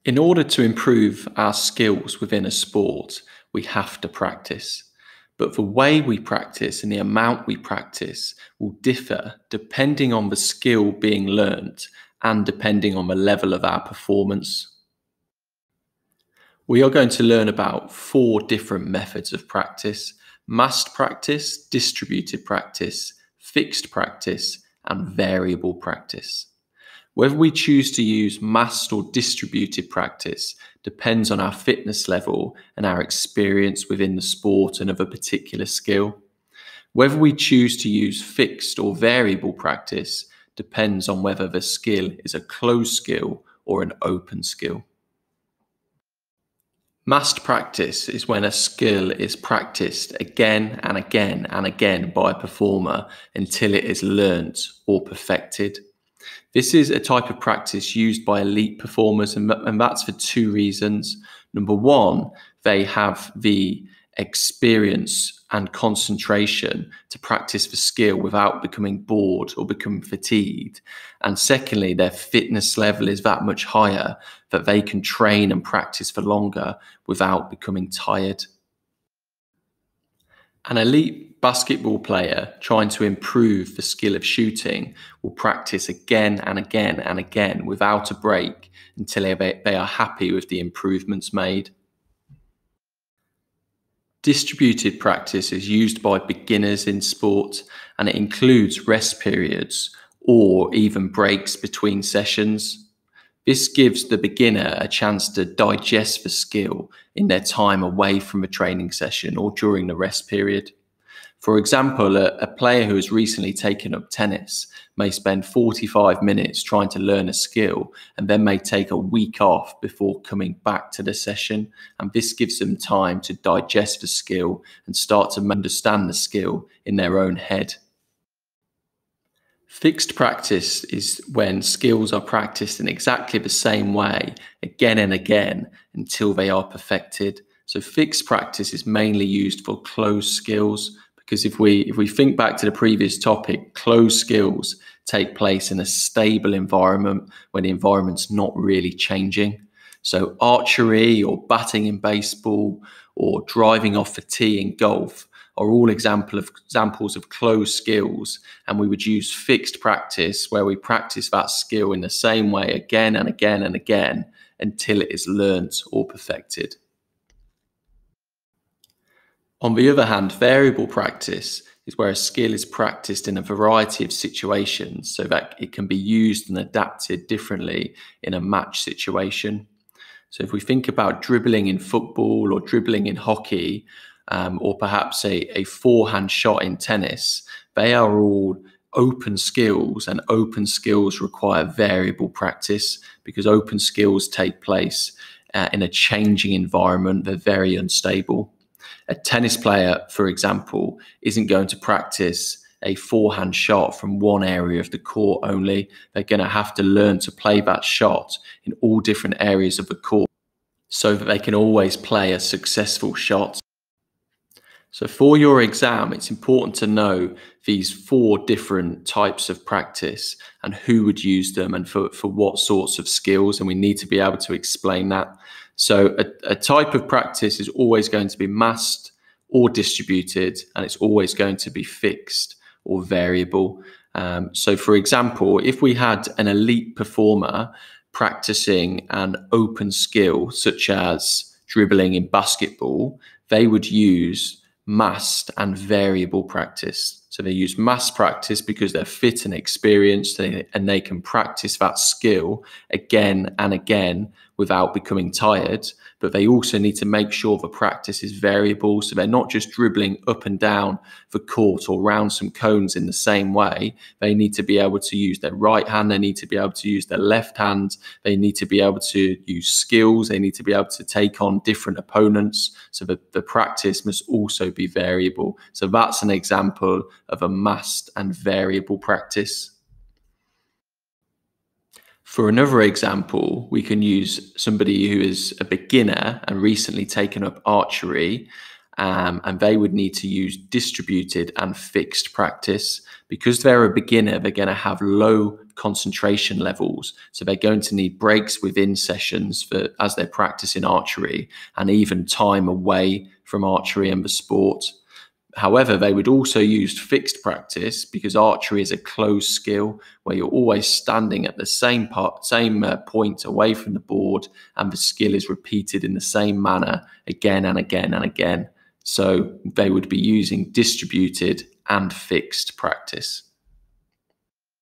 In order to improve our skills within a sport, we have to practice. But the way we practice and the amount we practice will differ depending on the skill being learnt and depending on the level of our performance. We are going to learn about 4 different methods of practice: mast practice, distributed practice, fixed practice, and variable practice. Whether we choose to use mast or distributed practice depends on our fitness level and our experience within the sport and of a particular skill. Whether we choose to use fixed or variable practice depends on whether the skill is a closed skill or an open skill. Mast practice is when a skill is practiced again and again and again by a performer until it is learnt or perfected. This is a type of practice used by elite performers, and that's for 2 reasons. Number 1, they have the experience and concentration to practice the skill without becoming bored or becoming fatigued. And secondly, their fitness level is that much higher that they can train and practice for longer without becoming tired. An elite basketball player trying to improve the skill of shooting will practice again and again and again without a break until they are happy with the improvements made. Distributed practice is used by beginners in sport, and it includes rest periods or even breaks between sessions. This gives the beginner a chance to digest the skill in their time away from a training session or during the rest period. For example, a player who has recently taken up tennis may spend 45 minutes trying to learn a skill and then may take a week off before coming back to the session. And this gives them time to digest the skill and start to understand the skill in their own head. Fixed practice is when skills are practiced in exactly the same way again and again until they are perfected. So fixed practice is mainly used for closed skills, because if we think back to the previous topic, closed skills take place in a stable environment when the environment's not really changing. So archery or batting in baseball or driving off a tee in golf are all examples of closed skills, and we would use fixed practice where we practice that skill in the same way again and again and again until it is learnt or perfected. On the other hand, variable practice is where a skill is practiced in a variety of situations so that it can be used and adapted differently in a match situation. So if we think about dribbling in football or dribbling in hockey, or perhaps a forehand shot in tennis, they are all open skills, and open skills require variable practice because open skills take place in a changing environment. They're very unstable. A tennis player, for example, isn't going to practice a forehand shot from one area of the court only. They're going to have to learn to play that shot in all different areas of the court so that they can always play a successful shot. So for your exam, it's important to know these 4 different types of practice and who would use them and for what sorts of skills, and we need to be able to explain that. So a type of practice is always going to be mast or distributed, and it's always going to be fixed or variable. So for example, if we had an elite performer practicing an open skill, such as dribbling in basketball, they would use mast and variable practice. So they use mast practice because they're fit and experienced, and they can practice that skill again and again without becoming tired. But they also need to make sure the practice is variable, so they're not just dribbling up and down the court or round some cones in the same way. They need to be able to use their right hand, they need to be able to use their left hand, they need to be able to use skills, they need to be able to take on different opponents. So the practice must also be variable. So that's an example of a mast and variable practice. For another example, we can use somebody who is a beginner and recently taken up archery, and they would need to use distributed and fixed practice. Because they're a beginner, they're going to have low concentration levels. So they're going to need breaks within sessions as they're practicing archery, and even time away from archery and the sport. However, they would also use fixed practice because archery is a closed skill where you're always standing at the same point away from the board, and the skill is repeated in the same manner again and again and again. So they would be using distributed and fixed practice.